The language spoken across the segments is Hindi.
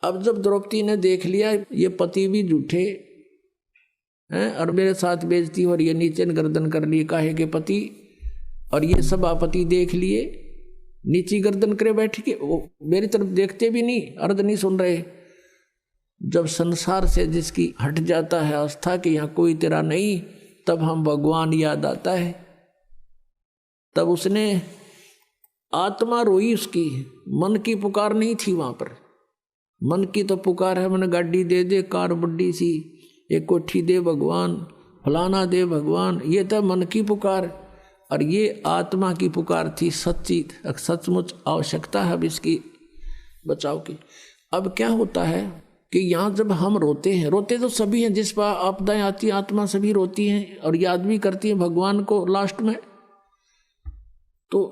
अब जब द्रौपदी ने देख लिया ये पति भी झूठे हैं और मेरे साथ बेइज्जती हो रही है, नीचे गर्दन कर ली काहे के पति, और ये सभापति देख लिए नीची गर्दन करे बैठ के, वो मेरी तरफ देखते भी नहीं, अर्ध नहीं सुन रहे। जब संसार से जिसकी हट जाता है आस्था कि यहाँ कोई तेरा नहीं, तब हम भगवान याद आता है। तब उसने आत्मा रोई, उसकी मन की पुकार नहीं थी वहां पर। मन की तो पुकार है, मन गाड़ी दे दे, कार बड्डी सी, एक कोठी दे भगवान, फलाना दे भगवान, ये था मन की पुकार। और ये आत्मा की पुकार थी, सच्ची सचमुच आवश्यकता है अब इसकी बचाव की। अब क्या होता है कि यहाँ जब हम रोते हैं, रोते तो सभी हैं, जिस पर आपदाएं आती आत्मा सभी रोती हैं और याद भी करती हैं भगवान को लास्ट में। तो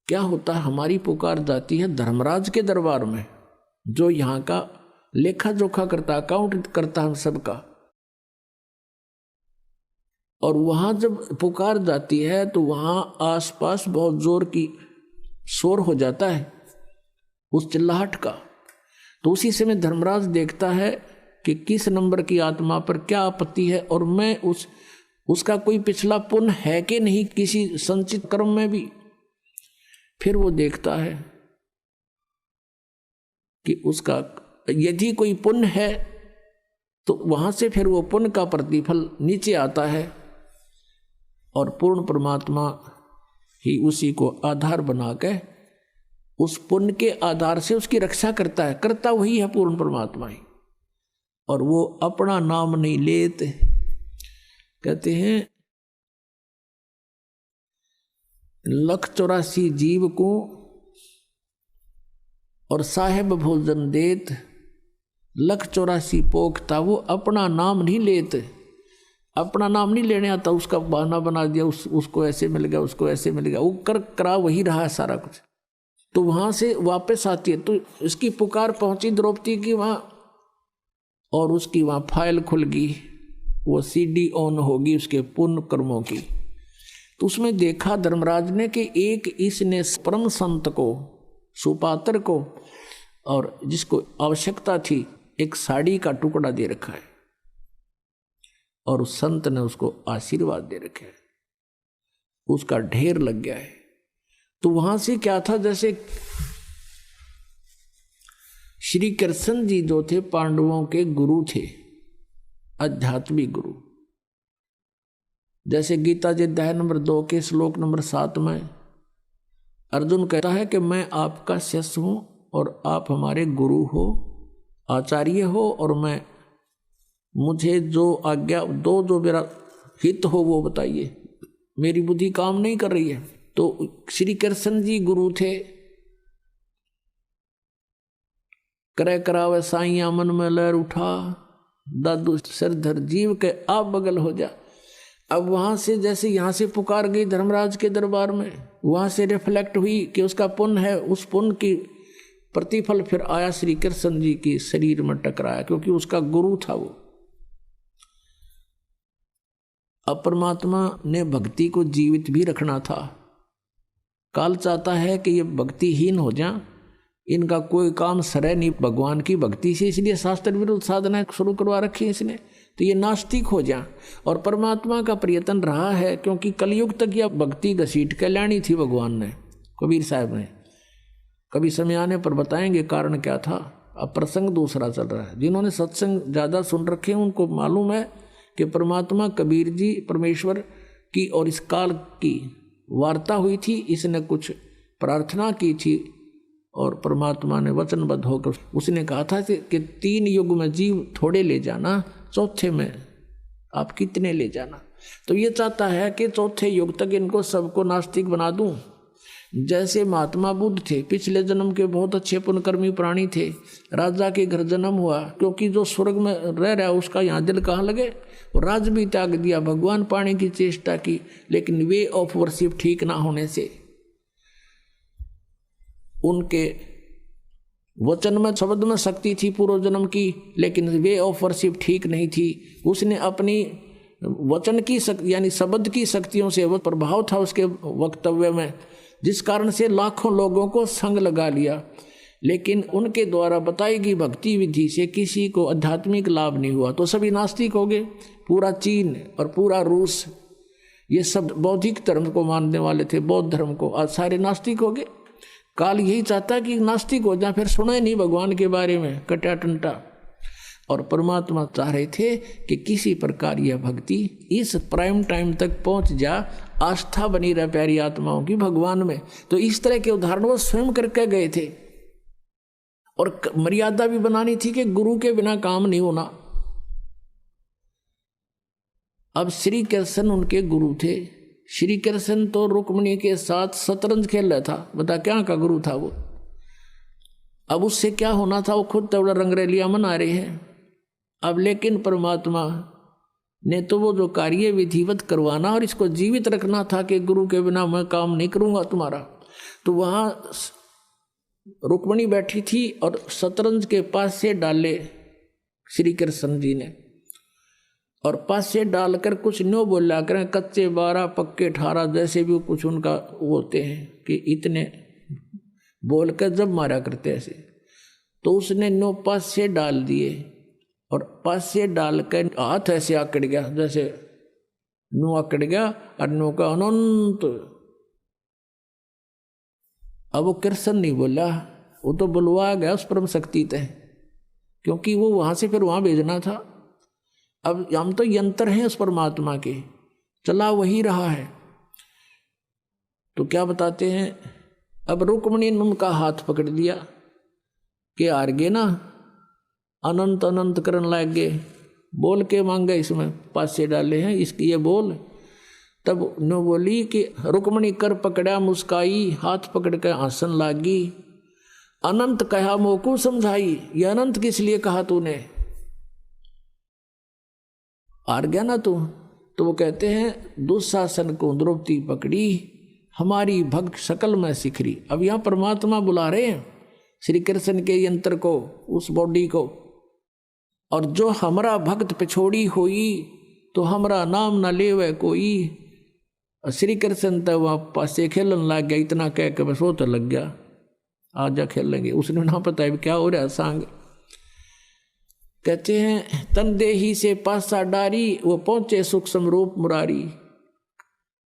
क्या होता है, हमारी पुकार जाती है धर्मराज के दरबार में, जो यहाँ का लेखा जोखा करता, अकाउंट करता हम सबका। और वहां जब पुकार जाती है तो वहां आसपास बहुत जोर की शोर हो जाता है उस चिल्लाहट का। तो उसी समय धर्मराज देखता है कि किस नंबर की आत्मा पर क्या आपत्ति है, और मैं उसका कोई पिछला पुण्य है कि नहीं किसी संचित कर्म में भी। फिर वो देखता है कि उसका यदि कोई पुण्य है तो वहां से फिर वो पुण्य का प्रतिफल नीचे आता है, और पूर्ण परमात्मा ही उसी को आधार बना के उस पुण्य के आधार से उसकी रक्षा करता है। करता वही है पूर्ण परमात्मा ही, और वो अपना नाम नहीं लेते। कहते हैं 184 जीव को और साहेब भोजन देत, 184 पोखता, वो अपना नाम नहीं लेते। अपना नाम नहीं लेने आता, उसका बहाना बना दिया, उसको ऐसे मिल गया, उसको ऐसे मिल गया, वो करा वही रहा है सारा कुछ। तो वहां से वापस आती है, तो इसकी पुकार पहुंची द्रौपदी की वहां, और उसकी वहां फाइल खुल गई, वो सीडी ऑन होगी उसके पुण्य कर्मों की। तो उसमें देखा धर्मराज ने कि एक इसने परम संत को, सुपात्र को, और जिसको आवश्यकता थी, एक साड़ी का टुकड़ा दे रखा है, और उस संत ने उसको आशीर्वाद दे रखे है, उसका ढेर लग गया है। तो वहां से क्या था, जैसे श्री कृष्ण जी जो थे पांडवों के गुरु थे, आध्यात्मिक गुरु। जैसे गीता जी अध्याय नंबर 2 के श्लोक नंबर 7 में अर्जुन कहता है कि मैं आपका शिष्य हूं और आप हमारे गुरु हो, आचार्य हो, और मैं मुझे जो आज्ञा दो, जो मेरा हित हो वो बताइए, मेरी बुद्धि काम नहीं कर रही है। तो श्री कृष्ण जी गुरु थे। करे करावे साइया मन में लहर उठा, दादू सिरधर जीव के आप बगल हो जा। अब वहां से जैसे यहाँ से पुकार गई धर्मराज के दरबार में, वहां से रिफ्लेक्ट हुई कि उसका पुण्य है, उस पुण्य की प्रतिफल फिर आया श्री कृष्ण जी के शरीर में टकराया, क्योंकि उसका गुरु था वो। अब परमात्मा ने भक्ति को जीवित भी रखना था। काल चाहता है कि ये भक्तिहीन हो जाए, इनका कोई काम सरे नहीं भगवान की भक्ति से, इसलिए शास्त्र विरुद्ध साधना शुरू करवा रखी है इसने, तो ये नास्तिक हो जाए। और परमात्मा का प्रयत्न रहा है, क्योंकि कलयुग तक यह भक्ति घसीट के लानी थी भगवान ने, कबीर साहब ने। कभी समय आने पर बताएंगे कारण क्या था। अब प्रसंग दूसरा चल रहा है। जिन्होंने सत्संग ज़्यादा सुन रखे हैं उनको मालूम है कि परमात्मा कबीर जी परमेश्वर की और इस काल की वार्ता हुई थी। इसने कुछ प्रार्थना की थी और परमात्मा ने वचनबद्ध होकर उसने कहा था कि 3 युग में जीव थोड़े ले जाना, चौथे में आप कितने ले जाना। तो ये चाहता है कि चौथे युग तक इनको सबको नास्तिक बना दूं। जैसे महात्मा बुद्ध थे, पिछले जन्म के बहुत अच्छे पुण्यकर्मी प्राणी थे, राजा के घर जन्म हुआ, क्योंकि जो स्वर्ग में रह रहा है उसका यहाँ दिल कहाँ लगे, राज भी त्याग दिया, भगवान पाने की चेष्टा की, लेकिन वे ऑफ वर्शिप ठीक ना होने से, उनके वचन में शब्द में शक्ति थी पूर्व जन्म की, लेकिन वे ऑफ वर्शिप ठीक नहीं थी। उसने अपनी वचन की यानी शब्द की शक्तियों से वो प्रभाव था उसके वक्तव्य में, जिस कारण से लाखों लोगों को संग लगा लिया। लेकिन उनके द्वारा बताई गई भक्ति विधि से किसी को आध्यात्मिक लाभ नहीं हुआ तो सभी नास्तिक हो गए। पूरा चीन और पूरा रूस ये सब बौद्धिक धर्म को मानने वाले थे, बौद्ध धर्म को, आज सारे नास्तिक हो गए। काल यही चाहता है कि नास्तिक हो जाए, फिर सुना ही नहीं भगवान के बारे में, कटा टंटा। और परमात्मा चाह रहे थे कि किसी प्रकार यह भक्ति इस प्राइम टाइम तक पहुंच जा, आस्था बनी रहे प्यारी आत्माओं की भगवान में। तो इस तरह के उदाहरण वो स्वयं करके गए थे। और मर्यादा भी बनानी थी कि गुरु के बिना काम नहीं होना। अब श्री कृष्ण उनके गुरु थे। श्री कृष्ण तो रुक्मिणी के साथ शतरंज खेल रहा था, बता क्या का गुरु था वो। अब उससे क्या होना था, वो खुद थोड़ा रंगरेलियां मना रहे हैं। अब लेकिन परमात्मा ने तो वो जो कार्य विधिवत करवाना और इसको जीवित रखना था कि गुरु के बिना मैं काम नहीं करूंगा तुम्हारा। तो वहां रुक्मिणी बैठी थी और शतरंज के पास से डाले श्री कृष्ण जी ने, और पास से डालकर कुछ न्यो बोला करें, कच्चे 12 पक्के 18 जैसे भी कुछ उनका वो होते हैं कि इतने बोल कर जब मारा करते ऐसे। तो उसने न्यो पास से डाल दिए और पास से डालकर हाथ ऐसे आकड़ गया, जैसे नो आकड़ गया और नो का अनंत। अब वो कृष्ण नहीं बोला, वो तो बुलवा गया उस परम शक्ति तय, क्योंकि वो वहां से फिर वहां भेजना था। अब हम तो यंत्र हैं उस परमात्मा के, चला वही रहा है। तो क्या बताते हैं, अब रुक्मिणी ने उनका हाथ पकड़ लिया कि हार गए ना, अनंत अनंत करने लग गए, बोल के मांगे इसमें पास से डाले हैं इसकी ये बोल। तब न बोली कि रुक्मिणी कर पकड़ा मुस्काई, हाथ पकड़ कर हंसन लागी, अनंत कहा मोकू समझाई। ये अनंत किस लिए कहा तूने, हार गया ना तू। तो वो कहते हैं दुशासन को द्रौपदी पकड़ी, हमारी भक्त शकल में सिखरी। अब यहाँ परमात्मा बुला रहे हैं श्री कृष्ण के यंत्र को, उस बॉडी को, और जो हमारा भक्त पिछोड़ी होई तो हमारा नाम न लेवे कोई। श्री कृष्ण तो वहाँ पासे खेलन लग गया, इतना कह के बस वो तो लग गया, आज जा खेल लेंगे। उसने ना पता है क्या हो रहा है सांग। कहते हैं तन देही से पासा डारी, वो पहुंचे सूक्ष्म रूप मुरारी।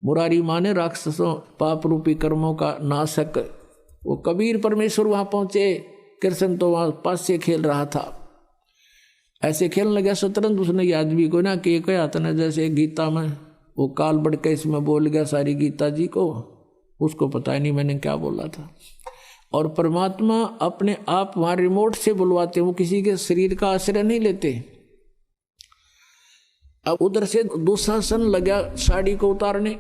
मुरारी माने राक्षसों पाप रूपी कर्मों का नाशक। वो कबीर परमेश्वर वहां पहुंचे, कृष्ण तो वहां पास से खेल रहा था। ऐसे खेलने लगा शतरंज। उसने याद भी को ना कि क्या था ना, जैसे गीता में वो काल बढ़ के इसमें बोल गया सारी गीता जी को, उसको पता ही नहीं मैंने क्या बोला था। और परमात्मा अपने आप वहां रिमोट से बुलवाते, वो किसी के शरीर का आश्रय नहीं लेते। अब उधर से दुशासन लगा साड़ी को उतारने,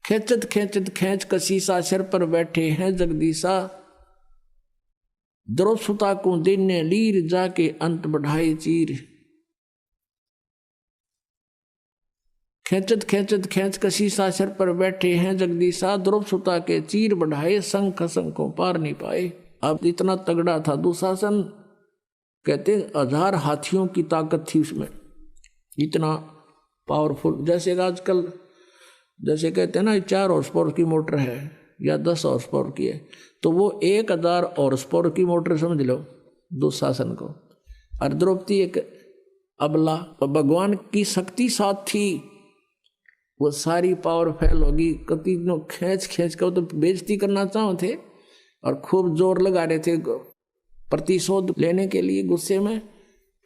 खेचत खेचत खेच कसी सा सिर पर बैठे हैं जगदीशा, द्रौपदी को दिन ने लीर जाके अंत बढ़ाए चीर। खेचत खेचत खेच कसी सा सिर पर बैठे हैं जगदीशा, द्रौपदी के चीर बढ़ाए शंख शंखों पार नहीं पाए। अब इतना तगड़ा था दुशासन, कहते 1000 हाथियों की ताकत थी उसमें, इतना पावरफुल। जैसे आजकल जैसे कहते हैं ना 4 हॉर्स पावर की मोटर है या 10 हॉर्स पावर की है, तो वो 1000 हॉर्स पावर की मोटर समझ लो दुशासन को। और द्रौपदी एक अबला, भगवान की शक्ति साथ थी, वो सारी पावर फैल होगी। कति खींच खींच कर तो बेइज्जती करना चाहो थे और खूब जोर लगा रहे थे प्रतिशोध लेने के लिए। गुस्से में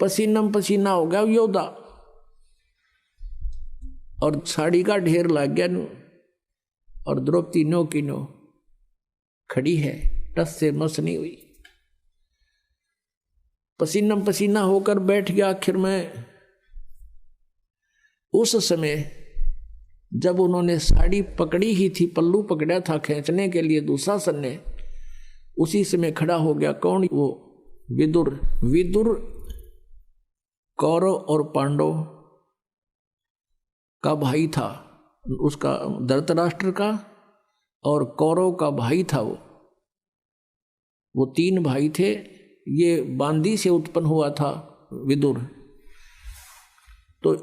पसीना पसीना हो गया योद्धा, और साड़ी का ढेर लग गया। और द्रौपदी नो की नो खड़ी है, टस से मस नहीं हुई, पसीना पसीना होकर बैठ गया आखिर में। उस समय जब उन्होंने साड़ी पकड़ी ही थी, पल्लू पकड़ा था खींचने के लिए दुशासन ने, उसी समय खड़ा हो गया कौन, वो विदुर। विदुर कौरव और पांडव का भाई था, उसका धृतराष्ट्र का और कौरव का भाई था। वो 3 भाई थे। ये बांदी से उत्पन्न हुआ था विदुर, तो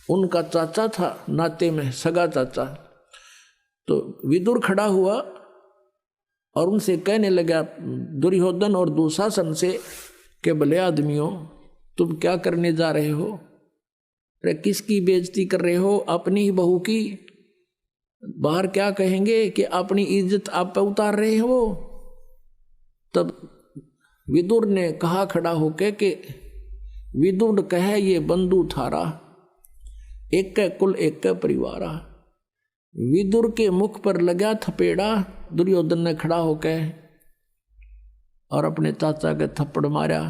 उनका चाचा था नाते में, सगा चाचा। तो विदुर खड़ा हुआ और उनसे कहने लगा दुर्योधन और दुशासन से कि भले आदमियों तुम क्या करने जा रहे हो, अरे किसकी बेइज्जती कर रहे हो, अपनी ही बहू की। बाहर क्या कहेंगे कि अपनी इज्जत आप पे उतार रहे हो। तब विदुर ने कहा खड़ा होके कि विदुर कहे ये बंधु थारा, एक कुल एक परिवारा। विदुर के मुख पर लगा थपेड़ा। दुर्योधन ने खड़ा होकर और अपने चाचा के थप्पड़ मारा।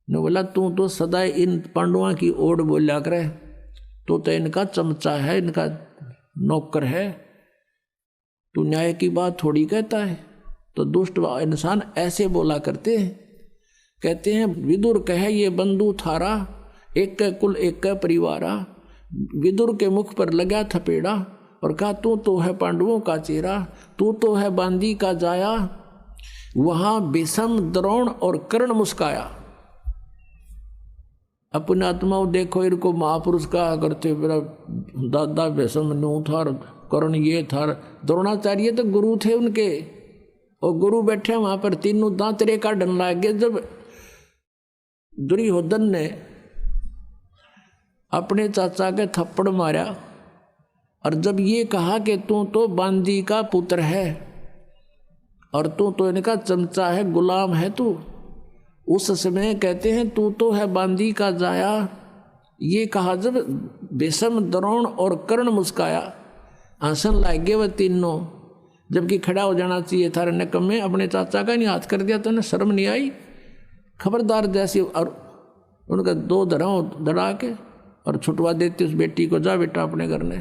ने बोला तू तो सदा इन पांडवों की ओर बोला करे, तो इनका चमचा है, इनका नौकर है, तू न्याय की बात थोड़ी कहता है। तो दुष्ट इंसान ऐसे बोला करते हैं। कहते हैं विदुर कहे ये बंधु थारा, एक कुल एक परिवारा। विदुर के मुख पर लगा थपेड़ा और कहा तू तो है पांडवों का चेहरा, तू तो है बांदी का जाया। वहां भीष्म द्रोण और कर्ण मुस्काया। अपने आत्माओं देखो, इनको महापुरुष कहा करते, मेरा दादा भीष्म नू था, कर्ण ये था, द्रोणाचार्य तो गुरु थे उनके, और गुरु बैठे वहां पर तीनों दांतरे का डन लग गए। जब दुर्योधन ने अपने चाचा के थप्पड़ मारा और जब ये कहा कि तू तो बांदी का पुत्र है और तू तो इनका चमचा है, गुलाम है तू, उस समय कहते हैं तू तो है बांदी का जाया। ये कहा जब भीष्म द्रोण और कर्ण मुस्काया, हंसन लग गए वह तीनों, जबकि खड़ा हो जाना चाहिए था। निकम्मे अपने चाचा का नहीं हाथ कर दिया, तो उन्हें शर्म नहीं आई। खबरदार जैसी, और उनका दो धराओं धड़ा के और छुटवा देती उस बेटी को, जा बेटा अपने घर ने।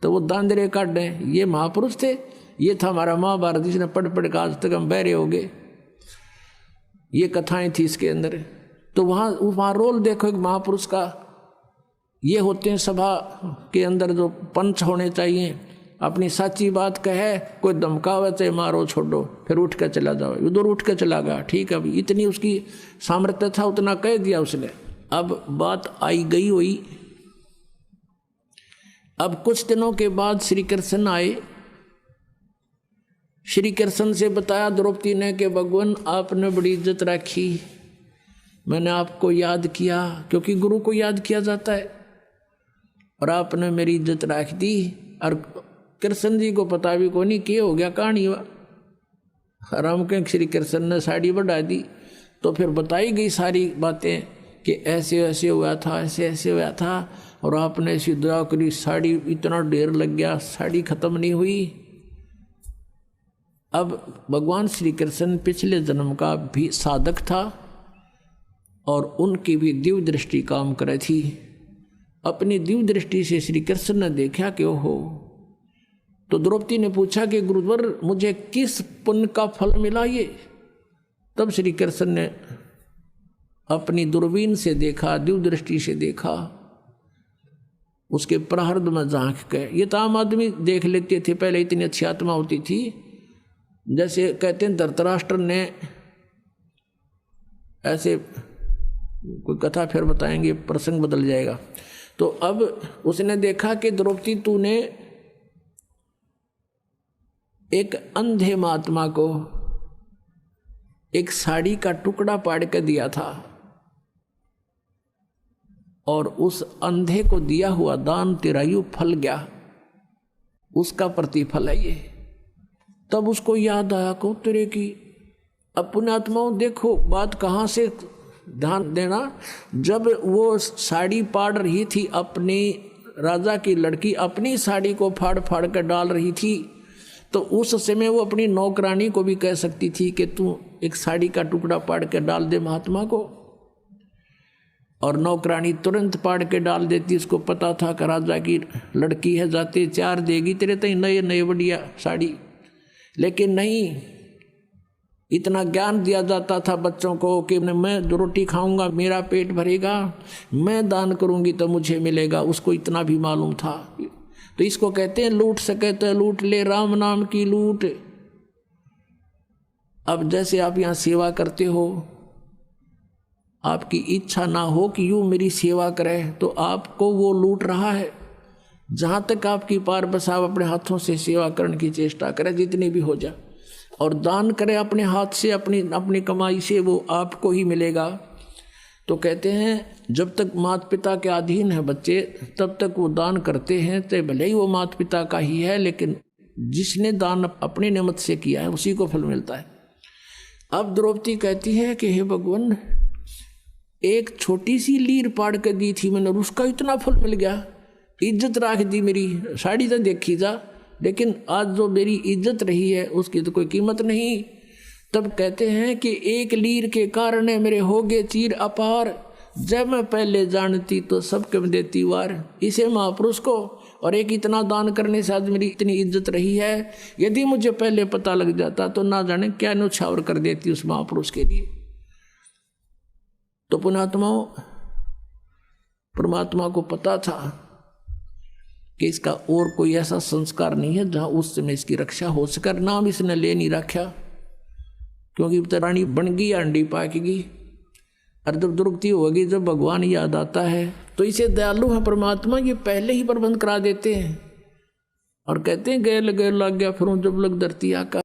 तो वो दांदरे काट दें। ये महापुरुष थे, ये था हमारा महाभारत, जिसने पढ़ पढ़ के आज तक हम बहरे हो गए। ये कथाएं थी इसके अंदर। तो वहाँ रोल देखो एक महापुरुष का। ये होते हैं सभा के अंदर जो पंच होने चाहिए, अपनी सच्ची बात कहे, कोई धमकावे चाहे मारो छोड़ो, फिर उठ कर चला जाओ। उधर उठ कर चला गया, ठीक है, अभी इतनी उसकी सामर्थ्य था, उतना कह दिया उसने। अब बात आई गई हुई। अब कुछ दिनों के बाद श्री कृष्ण आए। श्री कृष्ण से बताया द्रौपदी ने कि भगवान आपने बड़ी इज्जत रखी, मैंने आपको याद किया, क्योंकि गुरु को याद किया जाता है, और आपने मेरी इज्जत रख दी। और कृष्ण जी को पता भी को नहीं कि हो गया कहानी हुआ। राम के श्री कृष्ण ने साड़ी बढ़ा दी, तो फिर बताई गई सारी बातें कि ऐसे ऐसे हुआ था, ऐसे ऐसे हुआ था, और आपने ऐसी दया करी, साड़ी इतना ढेर लग गया, साड़ी खत्म नहीं हुई। अब भगवान श्री कृष्ण पिछले जन्म का भी साधक था और उनकी भी दिव्य दृष्टि काम करे थी। अपनी दिव्य दृष्टि से श्री कृष्ण ने देखा कि ओहो। तो द्रौपदी ने पूछा कि गुरुवर मुझे किस पुण्य का फल मिला ये। तब श्री कृष्ण ने अपनी दूरबीन से देखा, दिव्य दृष्टि से देखा, उसके प्रारब्ध में झांक के। ये तो आम आदमी देख लेते थे, पहले इतनी अच्छी आत्मा होती थी। जैसे कहते हैं धृतराष्ट्र ने, ऐसे कोई कथा फिर बताएंगे, प्रसंग बदल जाएगा। तो अब उसने देखा कि द्रौपदी तूने एक अंधे महात्मा को एक साड़ी का टुकड़ा पाड़ के दिया था, और उस अंधे को दिया हुआ दान तेरा यूं फल गया, उसका प्रतिफल है ये। तब उसको याद आया को तेरे की। अब पुण्यात्माओं देखो बात कहाँ से ध्यान देना। जब वो साड़ी पाड़ रही थी, अपनी राजा की लड़की अपनी साड़ी को फाड़ फाड़ कर डाल रही थी, तो उस समय वो अपनी नौकरानी को भी कह सकती थी कि तू एक साड़ी का टुकड़ा पाड़ के डाल दे महात्मा को, और नौकरानी तुरंत पाड़ के डाल देती। उसको पता था कि राजा की लड़की है, जाते चार देगी तेरे तई नए नए बढ़िया साड़ी। लेकिन नहीं, इतना ज्ञान दिया जाता था बच्चों को कि मैं जो रोटी खाऊंगा मेरा पेट भरेगा, मैं दान करूंगी तो मुझे मिलेगा, उसको इतना भी मालूम था। तो इसको कहते हैं लूट सके तो लूट ले, राम नाम की लूट। अब जैसे आप यहाँ सेवा करते हो, आपकी इच्छा ना हो कि यूँ मेरी सेवा करे, तो आपको वो लूट रहा है। जहाँ तक आपकी पार बस आप अपने हाथों से सेवा करने की चेष्टा करें, जितनी भी हो जाए। और दान करे अपने हाथ से, अपनी अपनी कमाई से, वो आपको ही मिलेगा। तो कहते हैं जब तक माता पिता के अधीन है बच्चे, तब तक वो दान करते हैं, तो भले ही वो माता पिता का ही है, लेकिन जिसने दान अपनी नियमत से किया है उसी को फल मिलता है। अब द्रौपदी कहती है कि हे भगवान, एक छोटी सी लीर पाड़ कर दी थी मैंने और उसका इतना फल मिल गया, इज्जत रख दी मेरी, साड़ी तो देखी जा, लेकिन आज जो मेरी इज्जत रही है उसकी तो कोई कीमत नहीं। तब कहते हैं कि एक लीर के कारण मेरे हो गए चीर अपार, जब मैं पहले जानती तो सबके में देती वार। इसे महापुरुष को और एक इतना दान करने से आज मेरी इतनी इज्जत रही है, यदि मुझे पहले पता लग जाता तो ना जाने क्या न्यौछावर कर देती उस महापुरुष के लिए। तो पुण्यात्माओं, परमात्मा को पता था कि इसका और कोई ऐसा संस्कार नहीं है जहां उस समय इसकी रक्षा हो सके। नाम इसने ले नहीं रखा, क्योंकि रानी बन गई, अंडी पाकेगी, और जब दुर्गति होगी, जब भगवान याद आता है तो इसे दयालु है परमात्मा, ये पहले ही प्रबंध करा देते हैं और कहते हैं गए लगे लग गया फिर जब लग धरती आका।